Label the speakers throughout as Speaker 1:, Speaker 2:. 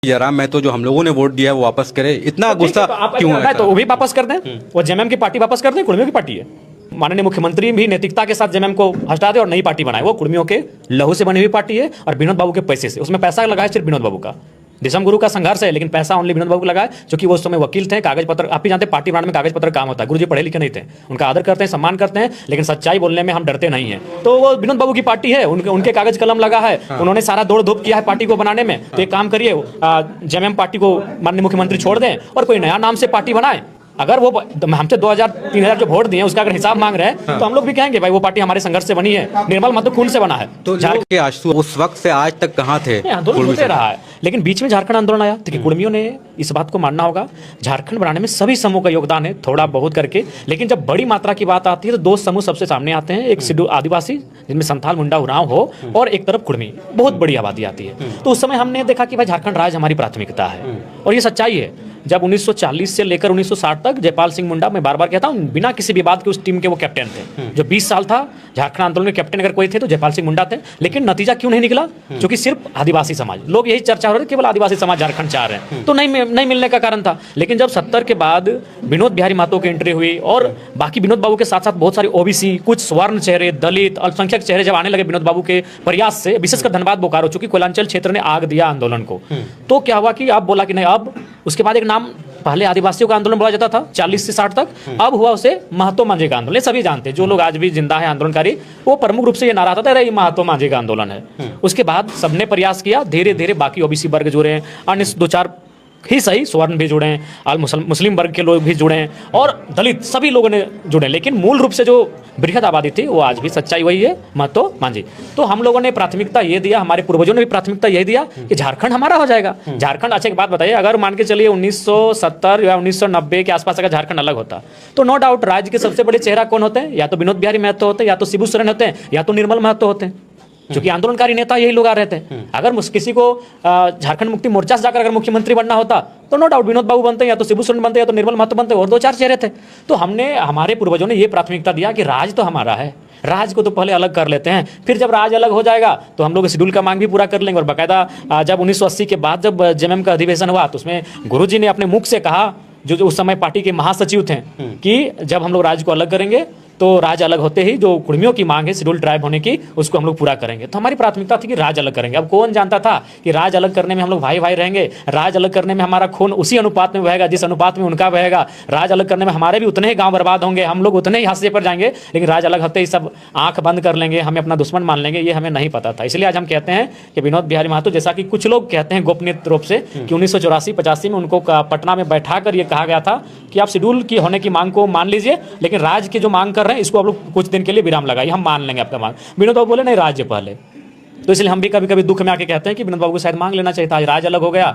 Speaker 1: जयराम महतो जो हम लोगों ने वोट दिया है वो वापस करे, इतना गुस्सा क्यों है?
Speaker 2: तो वो भी वापस कर दें, वो जेएमएम की पार्टी वापस कर दें, कुर्मियों की पार्टी है। माननीय मुख्यमंत्री भी नैतिकता के साथ जेएमएम को हटा दे और नई पार्टी बनाए। वो कुर्मियों के लहू से बनी हुई पार्टी है और विनोद बाबू के पैसे से, उसमें पैसा लगाया सिर्फ विनोद बाबू का। दिसम गुरु का संघर्ष है, लेकिन पैसा ओनली विनोद बाबू को लगाए, क्योंकि वो उस समय वकील थे। कागज पत्र आप भी जानते हैं, पार्टी बनाने में कागज पत्र काम होता है। गुरुजी पढ़े लिखे नहीं थे, उनका आदर करते हैं, सम्मान करते हैं, लेकिन सच्चाई बोलने में हम डरते नहीं हैं। तो वो विनोद बाबू की पार्टी है, उनके कागज कलम लगा है, उन्होंने सारा दौड़ धूप किया है पार्टी को बनाने में। तो एक काम करिए, जेएमएम पार्टी को माननीय मुख्यमंत्री छोड़ दें और कोई नया नाम से पार्टी बनाए। अगर वो हमसे 2000-3000 जो वोट दिए उसका अगर हिसाब मांग रहे हैं तो हम लोग भी कहेंगे भाई वो पार्टी हमारे संघर्ष से बनी है, निर्मल महतो खून से बना है।
Speaker 1: तो के आंसू उस वक्त से आज तक कहाँ थे?
Speaker 2: आंदोलन होते रहा है, लेकिन बीच में झारखंड आंदोलन आया। देखिए कुर्मियों ने इस बात को मानना होगा, झारखंड बनाने में सभी समूह का योगदान है, थोड़ा बहुत करके। लेकिन जब बड़ी मात्रा की बात आती है तो दो समूह सबसे सामने आते हैं, एक शेड्यूल आदिवासी जिनमें संथाल, मुंडा, उरांव हो, और एक तरफ कुर्मी, बहुत बड़ी आबादी आती है। तो उस समय हमने देखा कि भाई झारखंड राज्य हमारी प्राथमिकता है, और ये सच्चाई है। जब 1940 से लेकर 1960 तक जयपाल सिंह मुंडा, मैं बार बार कहता हूँ, बिना किसी विवाद के उस टीम के वो कैप्टन थे। जो 20 साल था झारखंड आंदोलन में कैप्टन अगर कोई थे तो जयपाल सिंह मुंडा थे। लेकिन नतीजा क्यों नहीं निकला? क्योंकि सिर्फ आदिवासी समाज, लोग यही चर्चा हो रही है, केवल आदिवासी समाज झारखंड चाह रहे हैं, तो नहीं मिलने का कारण था। लेकिन जब 70 के बाद विनोद बिहारी महतो की एंट्री हुई और बाकी विनोद बाबू के साथ साथ बहुत सारे ओबीसी, कुछ स्वर्ण चेहरे, दलित, अल्पसंख्यक चेहरे जब आने लगे विनोद बाबू के प्रयास से, विशेषकर धनबाद बोकारो, चूंकि कोयलांचल क्षेत्र ने आग दिया आंदोलन को, तो क्या हुआ कि अब बोला कि नहीं, अब उसके बाद एक नाम, पहले आदिवासियों का आंदोलन बोला जाता था 40 से 60 तक, अब हुआ उसे महतो मांझी का आंदोलन। सभी जानते हैं, जो लोग आज भी जिंदा है आंदोलनकारी, वो प्रमुख रूप से ये नारा आता था, ये महतो मांझी का आंदोलन है। उसके बाद सबने प्रयास किया, धीरे धीरे बाकी ओबीसी वर्ग जुड़े, अन्य 2-4 ही सही स्वर्ण भी जुड़े, मुस्लिम वर्ग के लोग भी जुड़े और दलित, सभी लोगों ने जुड़े। लेकिन मूल रूप से जो बृहद आबादी थी वो आज भी सच्चाई वही है, महतो मांझी। तो हम लोगों ने प्राथमिकता ये दिया, हमारे पूर्वजों ने भी प्राथमिकता यही दिया कि झारखंड हमारा हो जाएगा। झारखंड, अच्छा एक बात बताइए, अगर मान के चलिए 1970 या 1990 के आसपास अगर झारखंड अलग होता तो नो डाउट राज्य के सबसे बड़े चेहरा कौन होते हैं? या तो विनोद बिहारी महतो होते हैं, या तो शिबू सोरेन होते हैं, या तो निर्मल महतो होते हैं, क्योंकि आंदोलनकारी नेता यही लोग आ रहे थे। अगर किसी को झारखंड मुक्ति मोर्चा से जाकर अगर मुख्यमंत्री बनना होता तो नो डाउट विनोद बाबू बनते, या तो शिबू सोरेन बनते, या तो निर्मल महतो बनते, और 2-4 चेहरे थे। तो हमारे पूर्वजों ने ये प्राथमिकता दिया कि राज तो हमारा है, राज को तो पहले अलग कर लेते हैं, फिर जब राज अलग हो जाएगा तो हम लोग शेड्यूल का मांग भी पूरा कर लेंगे। और बाकायदा जब 1980 के बाद जब जेएमएम का अधिवेशन हुआ तो उसमें गुरुजी ने अपने मुख से कहा, जो उस समय पार्टी के महासचिव थे, कि जब हम लोग राज्य को अलग करेंगे तो राज्य अलग होते ही जो कुर्मियों की मांग है शेड्यूल ट्राइब होने की, उसको हम लोग पूरा करेंगे। तो हमारी प्राथमिकता थी कि राज्य अलग करेंगे। अब कौन जानता था कि राज्य अलग करने में हम लोग भाई भाई रहेंगे, राज्य अलग करने में हमारा खून उसी अनुपात में बहेगा जिस अनुपात में उनका बहेगा, राज्य अलग करने में हमारे भी उतने ही गांव बर्बाद होंगे, हम लोग उतने ही हादसे पर जाएंगे, लेकिन राज्य अलग होते ही सब आंख बंद कर लेंगे, हमें अपना दुश्मन मान लेंगे। ये हमें नहीं पता था। इसलिए आज हम कहते हैं कि विनोद बिहारी महतो, जैसा कि कुछ लोग कहते हैं गोपनीय रूप से कि 1984-85 में उनको पटना में बैठा कर ये कहा गया था कि आप शेड्यूल की होने की मांग को मान लीजिए, लेकिन राज्य की जो मांग कर रहे हैं इसको आप लोग कुछ दिन के लिए विराम लगाइए, हम मान लेंगे आपका मांग। विनोद बाबू बोले नहीं, राज्य पहले। तो इसलिए हम भी कभी कभी दुख में आके कहते हैं कि विनोद बाबू को शायद मांग लेना चाहिए था। आज राज्य अलग हो गया,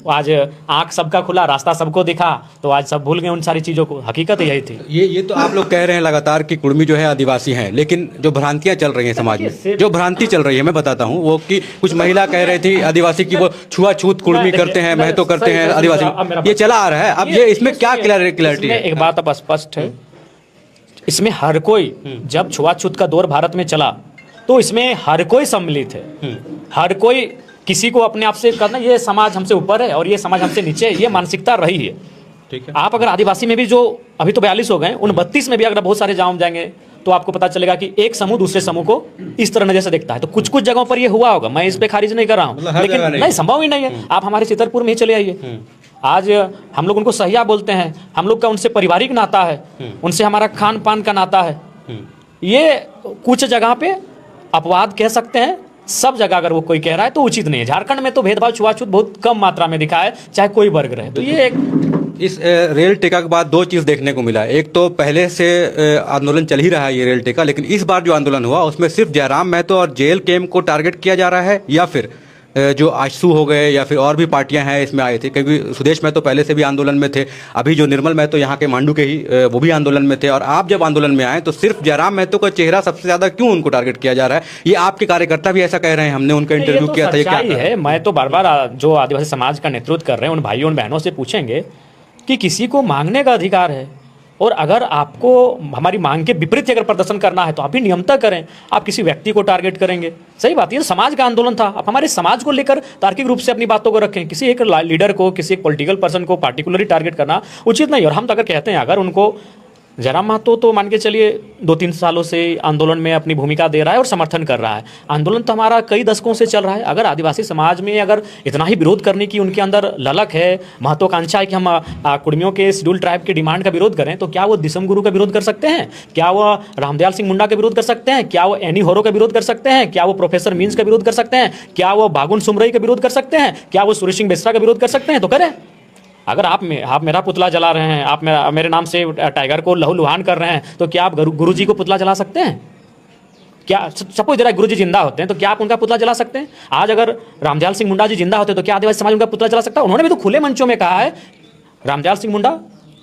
Speaker 2: आज आंख सबका खुला, रास्ता सबको दिखा, तो आज सब भूल गए उन सारी चीज़ों को। हकीकत यही थी। ये
Speaker 1: तो आप लोग कह रहे हैं लगातार कि कुर्मी जो है आदिवासी हैं, लेकिन जो भ्रांतियां चल रही हैं समाज में, जो भ्रांति चल रही है मैं बताता हूँ, वो कि कुछ महिला कह रही थी आदिवासी की वो छुआछूत कुर्मी करते हैं, महतो करते हैं आदिवासी, ये चला आ रहा है। अब ये इसमें क्या क्लैरिटी है?
Speaker 2: एक बात अब स्पष्ट है, इसमें हर कोई, जब छुआछूत का दौर भारत में चला तो इसमें हर कोई सम्मिलित है। हर कोई किसी को अपने आप से करना, ये समाज हमसे ऊपर है और ये समाज हमसे नीचे है, ये मानसिकता रही है। ठीक है, आप अगर आदिवासी में भी जो अभी तो 42 हो गए, उन 32 में भी अगर बहुत सारे गांव जाएंगे तो आपको पता चलेगा कि एक समूह दूसरे समूह को इस तरह नजर से देखता है। तो कुछ कुछ जगहों पर ये हुआ होगा, मैं इस पे खारिज नहीं कर रहा हूँ, लेकिन नहीं, संभव ही नहीं है। आप हमारे चितरपुर में ही चले आइए, आज हम लोग उनको सहिया बोलते हैं, हम लोग का उनसे पारिवारिक नाता है, उनसे हमारा खान पान का नाता है। ये कुछ जगह पे अपवाद कह सकते हैं, सब जगह अगर वो कोई कह रहा है तो उचित नहीं है। झारखंड में तो भेदभाव छुआछूत बहुत कम मात्रा में दिखा है, चाहे कोई वर्ग रहे। तो ये
Speaker 1: इस रेल टेका के बाद दो चीज़ देखने को मिला। एक तो पहले से आंदोलन चल ही रहा है ये रेल टेका, लेकिन इस बार जो आंदोलन हुआ उसमें सिर्फ जयराम महतो और जेल कैम्प को टारगेट किया जा रहा है, या फिर जो आजसू हो गए या फिर और भी पार्टियां हैं इसमें आए थे, क्योंकि सुदेश महतो पहले से भी आंदोलन में थे, अभी जो निर्मल महतो यहाँ के मांडू के ही वो भी आंदोलन में थे, और आप जब आंदोलन में आए तो सिर्फ जयराम महतो का चेहरा सबसे ज़्यादा क्यों उनको टारगेट किया जा रहा है? ये आपके कार्यकर्ता भी ऐसा कह रहे हैं, हमने उनका इंटरव्यू किया था। ये क्या
Speaker 2: है? मैं तो बार बार जो आदिवासी समाज का नेतृत्व कर रहे हैं उन भाइयों उन बहनों से पूछेंगे कि किसी को मांगने का अधिकार है, और अगर आपको हमारी मांग के विपरीत अगर प्रदर्शन करना है तो आप भी नियमता करें। आप किसी व्यक्ति को टारगेट करेंगे, सही बात है, ये समाज का आंदोलन था। आप हमारे समाज को लेकर तार्किक रूप से अपनी बातों को रखें। किसी एक लीडर को, किसी एक पॉलिटिकल पर्सन को पार्टिकुलरली टारगेट करना उचित नहीं। और हम तो अगर कहते हैं, अगर उनको जयराम महतो तो मान के चलिए 2-3 सालों से आंदोलन में अपनी भूमिका दे रहा है और समर्थन कर रहा है। आंदोलन तो हमारा कई दशकों से चल रहा है। अगर आदिवासी समाज में अगर इतना ही विरोध करने की उनके अंदर ललक है, महत्वाकांक्षा है कि हम कुर्मियों के शेड्यूल ट्राइब के डिमांड का विरोध करें, तो क्या वो दिसम गुरु का विरोध कर सकते हैं? क्या वो रामदयाल सिंह मुंडा का विरोध कर सकते हैं? क्या वो एनी होरो का विरोध कर सकते हैं? क्या वो प्रोफेसर मीन्स का विरोध कर सकते हैं? क्या वो बागुन सुमरई का विरोध कर सकते हैं? क्या वो सुरेश सिंह बेसरा का विरोध कर सकते हैं? तो करें। अगर आप मेरा पुतला जला रहे हैं, आप मेरे नाम से टाइगर को लहूलुहान कर रहे हैं, तो क्या आप गुरु जी को पुतला जला सकते हैं? क्या सपोज जरा गुरु जी जिंदा होते हैं तो क्या आप उनका पुतला जला सकते हैं? आज अगर रामदयाल सिंह मुंडा जी जिंदा होते तो क्या आदिवासी समाज उनका पुतला जला सकता है? उन्होंने भी तो खुले मंचों में कहा है। रामदयाल सिंह मुंडा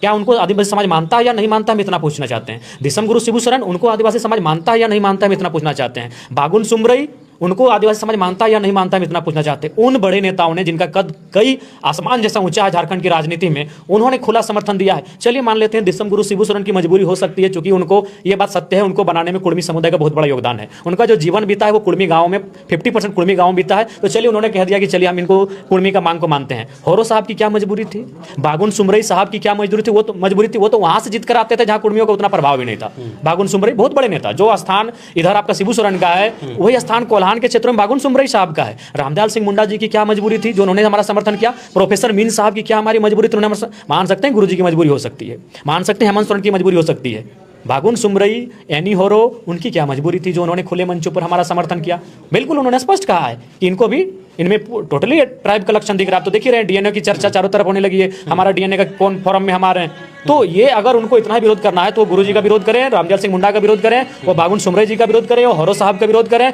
Speaker 2: क्या उनको आदिवासी समाज मानता है या नहीं मानता, हम इतना पूछना चाहते हैं। दिसम गुरु शिबू सरन उनको आदिवासी समाज मानता है या नहीं मानता, हम इतना पूछना चाहते हैं। बागुन सुमरई उनको आदिवासी समाज मानता है या नहीं मानता, हम इतना पूछना चाहते हैं। उन बड़े नेताओं ने, जिनका कद कई आसमान जैसा ऊंचा है झारखंड की राजनीति में, उन्होंने खुला समर्थन दिया है। चलिए मान लेते हैं दिसम गुरु शिबू सोरेन की मजबूरी हो सकती है, क्योंकि उनको ये बात सत्य है, उनको बनाने में कुर्मी समुदाय का बहुत बड़ा योगदान है। उनका जो जीवन बीता है वो कुर्मी गाँव में 50% कुर्मी गाँव बीता है। तो चलिए उन्होंने कह दिया कि चलिए हम इनको कुर्मी का मांग को मानते हैं। होरो साहब की क्या मजबूरी थी? बागुन सुमरई साहब की क्या मजबूरी थी? वो तो वहां से जीत कर आते थे जहां कुर्मियों का उतना प्रभाव भी नहीं था। बागुन सुमरई बहुत बड़े नेता, जो स्थान इधर आपका शिबू सोरेन का है वही स्थान कोल्हान के क्षेत्र में बागुन सुमरई साहब का है। रामदयाल सिंह मुंडा जी की क्या मजबूरी थी जो उन्होंने हमारा समर्थन किया? प्रोफेसर मीन साहब की क्या हमारी मजबूरी थी? उन्होंने मान सकते हैं गुरुजी की मजबूरी हो सकती है, मान सकते हैं हेमंत सोरेन की मजबूरी हो सकती है। बागुन सुमरई, एनी होरो, उनकी क्या मजबूरी थी जो उन्होंने खुले मंचों पर हमारा समर्थन किया? बिल्कुल उन्होंने स्पष्ट कहा है कि इनको भी इनमें टोटली ट्राइब का लक्षण दिख रहा है। तो देख ही रहे हैं डीएनए की चर्चा चारों तरफ होने लगी है, हमारा डीएनए का कौन फोरम में हमारे हैं। तो ये अगर उनको इतना ही विरोध करना है तो गुरुजी का विरोध करें, रामदयाल सिंह मुंडा का विरोध करें, वो बागुन सुमरई जी का विरोध करें, और होरो साहब का विरोध करें,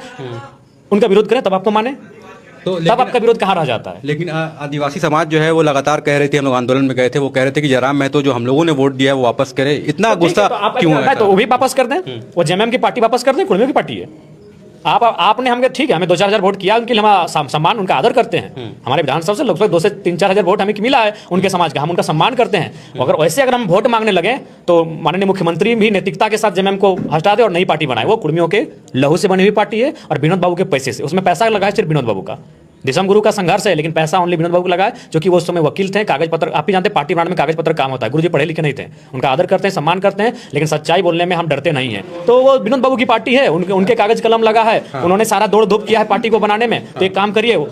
Speaker 2: उनका विरोध करें, तब आपको माने। तो तब आपका विरोध कहाँ रह जाता है?
Speaker 1: लेकिन आदिवासी समाज जो है वो लगातार कह रही थी, हम लोग आंदोलन में गए थे, वो कह रहे थे कि जयराम महतो जो हम लोगों ने वोट दिया है वो वापस करे। इतना गुस्सा क्यों है?
Speaker 2: तो वो भी वापस कर दें, वो जेएमएम की पार्टी वापस कर दें, कुर्मियों की पार्टी है। आपने हमें ठीक है, हमें 2-4 हजार वोट किया, उनके लिए हम सम्मान उनका आदर करते हैं। हमारे विधानसभा से लगभग 2 से 3-4 हजार वोट हमें मिला है उनके समाज का, हम उनका सम्मान करते हैं। अगर वैसे अगर हम वोट मांगने लगे तो माननीय मुख्यमंत्री भी नैतिकता के साथ जेएमएम को हटा दे और नई पार्टी बनाए। वो कुर्मियों के लहू से बनी हुई पार्टी है और विनोद बाबू के पैसे से, उसमें पैसा लगाए सिर्फ विनोद बाबू का। दिसम गुरु का संघर्ष है, लेकिन पैसा ओनली विनोद बाबू को लगाए, जो कि वो उस समय वकील थे। कागज पत्र आप ही जानते हैं, पार्टी बनाने में कागज पत्र काम होता है। गुरुजी पढ़े लिखे नहीं थे, उनका आदर करते हैं, सम्मान करते हैं, लेकिन सच्चाई बोलने में हम डरते नहीं हैं। तो वो विनोद बाबू की पार्टी है, उनके कागज कलम लगा है, उन्होंने सारा दौड़ धूप किया है पार्टी को बनाने में। तो एक काम करिए,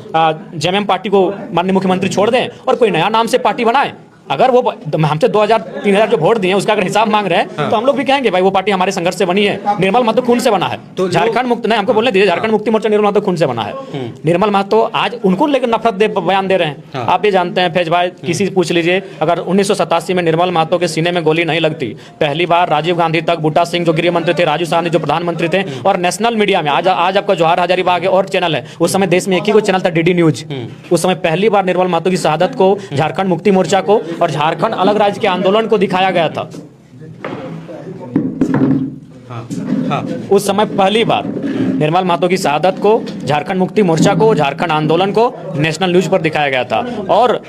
Speaker 2: जेएमएम पार्टी को माननीय मुख्यमंत्री छोड़ दें और कोई नया नाम से पार्टी बनाए। अगर वो हमसे 2,000-3,000 जो वोट दिए उसका अगर हिसाब मांग रहे हैं तो हम लोग भी कहेंगे भाई वो पार्टी हमारे संघर्ष से बनी है। निर्मल महतो खून से बना है, तो झारखंड मुक्त नहीं, हमको बोलने दीजिए, झारखंड मुक्ति मोर्चा निर्मल महतो खून से बना है। निर्मल महतो आज उनको लेकर नफरत बयान दे रहे हैं। आप ये जानते हैं फैज भाई, किसी से पूछ लीजिए, अगर 1987 में निर्मल महतो के सीने में गोली नहीं लगती, पहली बार राजीव गांधी तक, बूटा सिंह जो गृह मंत्री थे, राजू साहनी जो प्रधानमंत्री थे, और नेशनल मीडिया में आज आपका जवाहर हजारीबाग और चैनल है, उस समय देश में एक ही चैनल था, डीडी न्यूज। उस समय पहली बार निर्मल महतो की शहादत को, झारखंड मुक्ति मोर्चा को और झारखंड अलग राज्य के आंदोलन को दिखाया गया था। उस समय पहली बार निर्मल महतो की शहादत को, झारखंड मुक्ति मोर्चा को, झारखंड आंदोलन को नेशनल न्यूज पर दिखाया गया था। और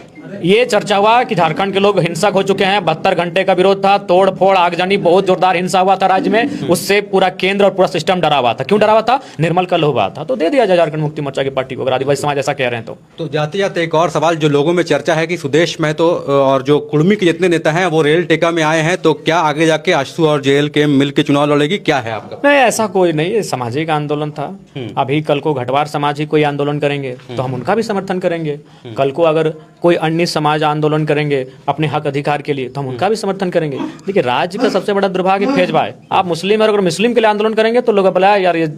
Speaker 2: ये चर्चा हुआ कि झारखंड के लोग हिंसक हो चुके हैं, 72 घंटे का विरोध था, तोड़ फोड़ आगजनी, बहुत जोरदार हिंसा हुआ था राज्य में। उससे पूरा केंद्र और पूरा सिस्टम डरा हुआ था। क्यों डरा हुआ था? निर्मल का लोह हुआ था। तो दे दिया जाए झारखंड मुक्ति मोर्चा की पार्टी को, अगर आदिवासी समाज ऐसा कह रहे हैं तो
Speaker 1: जाते जाते एक और सवाल जो लोगों में चर्चा है कि सुदेश महतो और जो कुर्मी के जितने नेता हैं वो रेल टेका में आए हैं, तो क्या आगे जाके आशु और जेल के मिल के चुनाव लड़ेगी? क्या है आपका?
Speaker 2: नहीं, ऐसा कोई नहीं, सामाजिक आंदोलन था। अभी कल को घटवार समाज ही कोई आंदोलन करेंगे तो हम उनका भी समर्थन करेंगे। कल को अगर कोई अन्य समाज आंदोलन करेंगे अपने हक अधिकार के लिए तो हम उनका भी समर्थन करेंगे। देखिए, राज्य का सबसे बड़ा दुर्भाग्य फैज भाई, आप मुस्लिम और अगर मुस्लिम के लिए आंदोलन करेंगे तो लोग बोला यार ये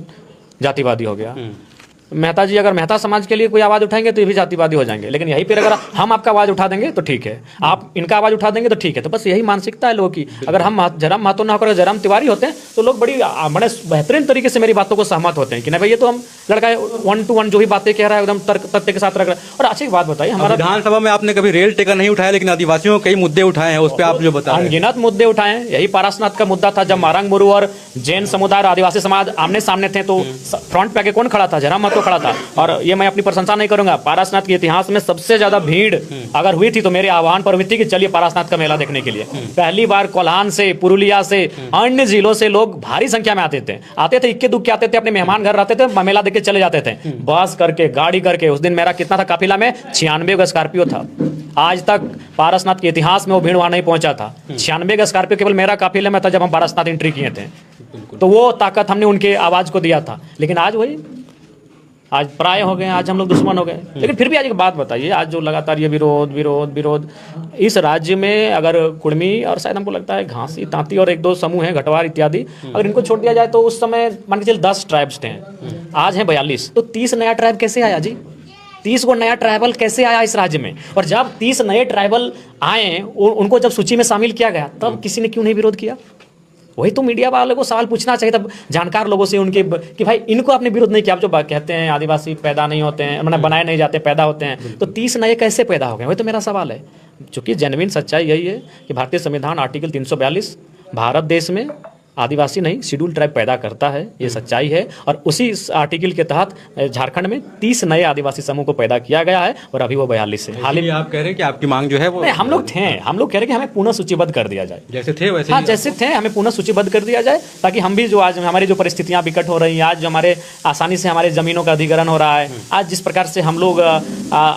Speaker 2: जातिवादी हो गया। मेहता जी अगर मेहता समाज के लिए कोई आवाज उठाएंगे तो ये भी जातिवादी हो जाएंगे। लेकिन यहीं पर अगर हम आपका आवाज उठा देंगे तो ठीक है, आप इनका आवाज उठा देंगे तो ठीक है। तो बस यही मानसिकता है लोगों की। अगर हम जयराम महतो ना होकर जयराम तिवारी होते हैं तो लोग बड़े बेहतरीन तरीके से मेरी बातों को सहमत होते हैं कि नहीं भाई ये तो हम लड़का 1-to-1 जो भी बातें कह रहा है एकदम तर्क तथ्य के साथ रख रहा है। और अच्छी बात बताइए, हमारा
Speaker 1: विधानसभा में आपने कभी रेल टेका नहीं उठाया, लेकिन आदिवासियों के कई मुद्दे उठाए हैं, उस पर आप जो बताएं।
Speaker 2: अनगिनत मुद्दे उठाए। यही पारसनाथ का मुद्दा था, जब मारंग मुरु और जैन समुदाय और आदिवासी समाज आमने सामने थे तो फ्रंट पे आके कौन खड़ा था? जयराम महतो तो खड़ा था। और ये मैं अपनी प्रशंसा नहीं करूंगा, पारसनाथ के इतिहास में सबसे ज्यादा भीड़ अगर हुई थी तो मेरे आह्वान पर हुई थी कि चलिए पारसनाथ का मेला देखने के लिए। पहली बार कोल्हान से, पुरुलिया से, अन्य जिलों से लोग भारी संख्या में आते थे, इक्के दुक्के आते थे, अपने मेहमान घर रहते थे, मेला देख के चले जाते थे, बस करके, गाड़ी करके। उस दिन मेरा कितना था काफिला में, 96 का स्कॉर्पियो था। आज तक पारसनाथ के इतिहास में वो भीड़ वहां नहीं पहुंचा था। 96 का स्कॉर्पियो केवल मेरा काफिले में था जब हम पारसनाथ एंट्री किए थे। तो वो ताकत हमने उनके आवाज को दिया था। लेकिन आज वही, आज प्राय हो गए, आज हम लोग दुश्मन हो गए। लेकिन फिर भी आज एक बात बताइए, आज जो लगातार ये विरोध विरोध विरोध, इस राज्य में अगर कुर्मी और शायद हमको लगता है घासी, तांती और एक दो समूह हैं, घटवार इत्यादि, अगर इनको छोड़ दिया जाए तो उस समय मान के चलिए 10 ट्राइब्स थे, आज हैं 42, तो 30 नया ट्राइब कैसे आया जी? 30 को नया ट्राइबल कैसे आया इस राज्य में? और जब 30 नए ट्राइबल आए, उनको जब सूची में शामिल किया गया, तब किसी ने क्यों नहीं विरोध किया? वही तो मीडिया वालों को सवाल पूछना चाहिए था, जानकार लोगों से, उनके, कि भाई इनको आपने विरोध नहीं किया। आप जो कहते हैं आदिवासी पैदा नहीं होते हैं, मैंने बनाए नहीं जाते, पैदा होते हैं, तो 30 नए कैसे पैदा हो गए? वही तो मेरा सवाल है। चूंकि जेन्युइन सच्चाई यही है कि भारतीय संविधान आर्टिकल 342 भारत देश में आदिवासी नहीं, शेड्यूल ट्राइब पैदा करता है, ये सच्चाई है। और उसी आर्टिकल के तहत झारखंड में 30 नए आदिवासी समूह को पैदा किया गया है और अभी वो 42 है। हाल ही
Speaker 1: आप कह रहे हैं कि आपकी मांग जो है वो,
Speaker 2: हम लोग कह रहे हैं कि हमें पुनः सूचीबद्ध कर दिया जाए,
Speaker 1: जैसे थे वैसे।
Speaker 2: हाँ, जैसे थे हमें पुनः सूचीबद्ध कर दिया जाए, ताकि हम भी जो आज हमारी जो परिस्थितियां विकट हो रही हैं, आज जो हमारे आसानी से हमारे जमीनों का अधिग्रहण हो रहा है, आज जिस प्रकार से हम लोग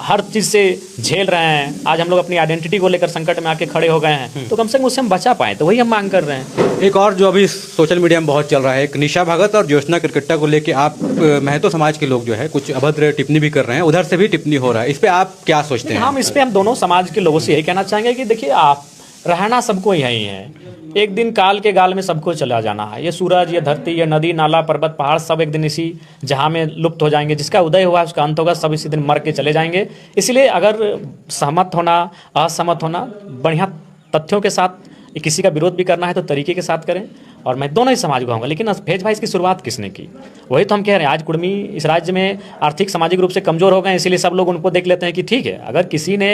Speaker 2: हर चीज से झेल रहे हैं, आज हम लोग अपनी आइडेंटिटी को लेकर संकट में आके खड़े हो गए हैं, तो कम से कम उससे हम बचा पाए, तो वही हम मांग कर रहे हैं।
Speaker 1: एक और जो अभी सोशल मीडिया में बहुत चल रहा है, एक निशा भगत और ज्योत्सना क्रिकेटा को लेके आप महतो समाज के लोग जो है कुछ अभद्र टिप्पणी भी कर रहे हैं, उधर से भी टिप्पणी हो रहा है, इस पे आप क्या सोचते हैं?
Speaker 2: हम इस पे हम दोनों समाज के लोगों से यही कहना चाहेंगे कि देखिए, आप रहना सबको यही है, एक दिन काल के गाल में सबको चला जाना है। ये सूरज, ये धरती, ये नदी नाला पर्वत पहाड़ सब एक दिन इसी जहाँ में लुप्त हो जाएंगे। जिसका उदय हुआ उसका अंत होगा, सब इसी दिन मर के चले जाएंगे। इसलिए अगर सहमत होना, असहमत होना, बढ़िया तथ्यों के साथ किसी का विरोध भी करना है तो तरीके के साथ करें। और मैं दोनों ही समाज को कहूँगा, लेकिन भेज भाई इसकी शुरुआत किसने की? वही तो हम कह रहे हैं, आज कुर्मी इस राज्य में आर्थिक सामाजिक रूप से कमजोर हो गए, इसीलिए सब लोग उनको देख लेते हैं कि ठीक है, अगर किसी ने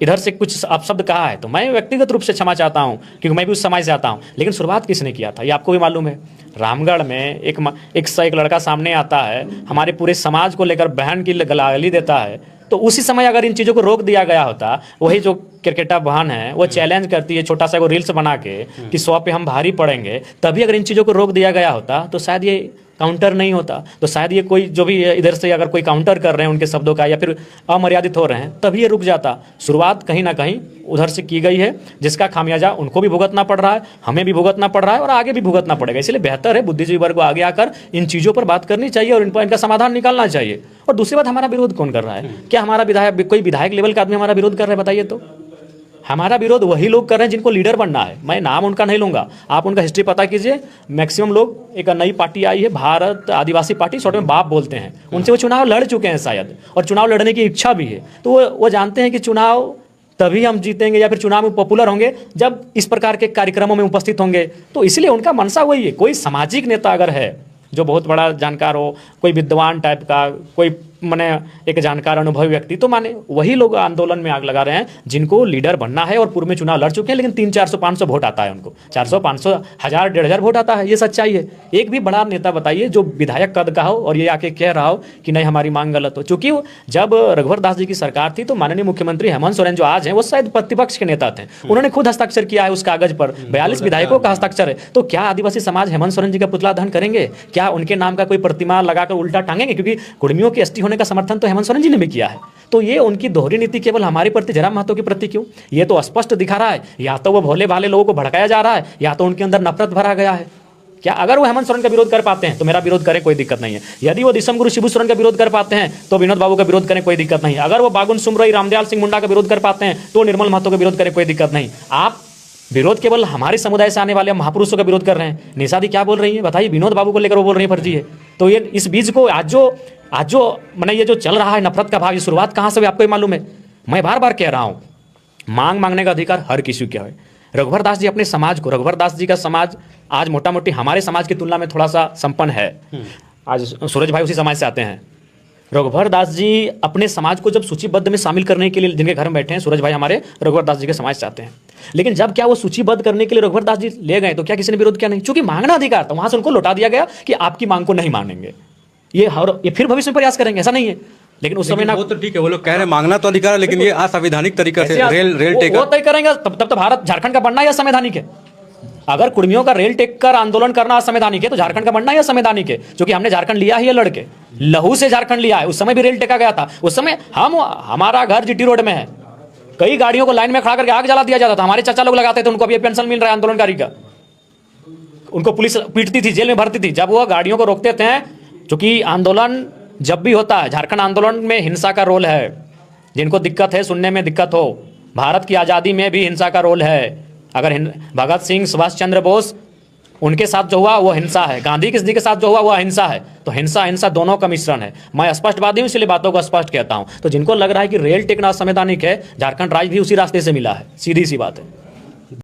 Speaker 2: इधर से कुछ अपशब्द कहा है तो मैं व्यक्तिगत रूप से क्षमा चाहता हूँ, क्योंकि मैं भी उस समाज से आता हूँ। लेकिन शुरुआत किसने किया था ये आपको भी मालूम है। रामगढ़ में एक लड़का सामने आता है, हमारे पूरे समाज को लेकर बहन की गाली देता है, तो उसी समय अगर इन चीज़ों को रोक दिया गया होता, वही जो क्रिकेटा बहन है वो चैलेंज करती है छोटा सा वो रील्स बना के कि 100 पे हम भारी पड़ेंगे, तभी अगर इन चीज़ों को रोक दिया गया होता तो शायद ये काउंटर नहीं होता, तो शायद ये कोई जो भी इधर से अगर कोई काउंटर कर रहे हैं उनके शब्दों का या फिर अमर्यादित हो रहे हैं तभी ये रुक जाता। शुरुआत कहीं ना कहीं उधर से की गई है, जिसका खामियाजा उनको भी भुगतना पड़ रहा है, हमें भी भुगतना पड़ रहा है और आगे भी भुगतना पड़ेगा। इसलिए बेहतर है बुद्धिजीवी वर्ग को आगे आकर इन चीज़ों पर बात करनी चाहिए और इनका समाधान निकालना चाहिए। और दूसरी बात, हमारा विरोध कौन कर रहा है? क्या हमारा विधायक, कोई विधायक लेवल का आदमी हमारा विरोध कर रहा है? बताइए तो। हमारा विरोध वही लोग कर रहे हैं जिनको लीडर बनना है। मैं नाम उनका नहीं लूंगा, आप उनका हिस्ट्री पता कीजिए। मैक्सिमम लोग, एक नई पार्टी आई है भारत आदिवासी पार्टी, शॉर्ट में बाप बोलते हैं, उनसे वो चुनाव लड़ चुके हैं शायद, और चुनाव लड़ने की इच्छा भी है। तो वो जानते हैं कि चुनाव तभी हम जीतेंगे या फिर चुनाव में पॉपुलर होंगे जब इस प्रकार के कार्यक्रमों में उपस्थित होंगे। तो इसलिए उनका मनसा वही है। कोई सामाजिक नेता अगर है जो बहुत बड़ा जानकार हो, कोई विद्वान टाइप का, कोई माने एक जानकार अनुभवी व्यक्ति, तो माने वही लोग आंदोलन में आग लगा रहे हैं जिनको लीडर बनना है और पूर्व में चुनाव लड़ चुके हैं, लेकिन 300-400-500 वोट आता है उनको, 400-500 1000 1500 वोट आता है। ये सच्चाई है। एक भी बड़ा नेता बताइए जो विधायक कद का हो और ये आके कह रहा हो कि नहीं हमारी मांग गलत हो। चूंकि जब रघुवर दास जी की सरकार थी तो माननीय मुख्यमंत्री हेमंत सोरेन जो आज हैं वो शायद प्रतिपक्ष के नेता थे, उन्होंने खुद हस्ताक्षर किया है उस कागज पर, 42 विधायकों का हस्ताक्षर है। तो क्या आदिवासी समाज हेमंत सोरेन जी का पुतला दहन करेंगे? क्या उनके नाम का कोई प्रतिमा लगाकर उल्टा टांगेंगे? क्योंकि कुर्मियों के एसटी होने का समर्थन तो हेमंत सोरेन जी ने भी किया है। तो ये उनकी दोहरी नीति केवल हमारे प्रति, जयराम महतो के प्रति क्यों? ये तो स्पष्ट दिखा रहा है, या तो वो भोले भाले लोगों को भड़काया जा रहा है या तो उनके अंदर नफरत भरा गया है। क्या अगर वो हेमंत सोरेन का विरोध कर पाते हैं तो मेरा विरोध करें, कोई दिक्कत नहीं है। यदि वो दिसम गुरु शिबू सोरेन का विरोध कर पाते हैं तो विनोद बाबू का विरोध करें, कोई दिक्कत नहीं। अगर वो बागुन सुमरई रामदयाल सिंह मुंडा का विरोध कर पाते हैं तो निर्मल महतो का विरोध करें, कोई दिक्कत नहीं। आप विरोध केवल हमारे समुदाय से आने वाले महापुरुषों का विरोध कर रहे हैं। निशा दी क्या बोल रही है बताइए? विनोद बाबू को लेकर वो बोल रही है फर्जी है। तो ये इस बीज को आज जो मैंने ये जो चल रहा है नफरत का भाव, ये शुरुआत कहाँ से हुई आपको ही मालूम है। मैं बार बार कह रहा हूँ, मांगने का अधिकार हर किसी को है। रघुवर दास जी अपने समाज को, रघुवर दास जी का समाज आज मोटा मोटी हमारे समाज की तुलना में थोड़ा सा संपन्न है। आज सूरज भाई उसी समाज से आते हैं। रघुवर दास जी अपने समाज को जब सूचीबद्ध में शामिल करने के लिए जिनके घर में बैठे हैं, सूरज भाई हमारे रघुवर दास जी के समाज से आते हैं। लेकिन जब क्या वो सूचीबद्ध करने के लिए रघुवर दास जी ले गए तो क्या किसी ने विरोध किया? नहीं, क्योंकि मांगना अधिकार था। वहां से उनको लौटा दिया गया कि आपकी मांग को नहीं मानेंगे। ये फिर भविष्य में प्रयास करेंगे, ऐसा नहीं है। लेकिन उस समय ना,
Speaker 1: वो तो ठीक है, वो लोग कह रहे हैं मांगना तो अधिकार है, लेकिन ये असंवैधानिक तरीका से रेल टेक
Speaker 2: वो तय करेंगे, तब तो भारत झारखंड का बनना ही असंवैधानिक है। अगर कुर्मियों का रेल टेक कर आंदोलन करना असंवैधानिक है तो झारखंड का बनना ही असंवैधानिक है, क्योंकि हमने झारखंड लिया ही है लड़के, लहू से झारखंड लिया है। उस समय भी रेल टेका गया था। उस समय हमारा घर जीटी रोड में है, कई गाड़ियों को लाइन में खड़ा करके आग जला दिया जाता था। हमारे चाचा लोग लगाते थे, उनको अभी पेंशन मिल रहा है आंदोलनकारी का। उनको पुलिस पीटती थी, जेल में भरती थी जब वो गाड़ियों को रोकते थे। क्योंकि आंदोलन जब भी होता है, झारखंड आंदोलन में हिंसा का रोल है। जिनको दिक्कत है, सुनने में दिक्कत हो, भारत की आज़ादी में भी हिंसा का रोल है। अगर भगत सिंह, सुभाष चंद्र बोस, उनके साथ जो हुआ वो हिंसा है, गांधी जी के साथ जो हुआ वो अहिंसा है। तो हिंसा हिंसा दोनों का मिश्रण है। मैं स्पष्टवादी हूँ, इसलिए बातों को स्पष्ट कहता हूँ। तो जिनको लग रहा है कि रेल टेकना असंवैधानिक है, झारखंड राज्य भी उसी रास्ते से मिला है, सीधी सी बात है।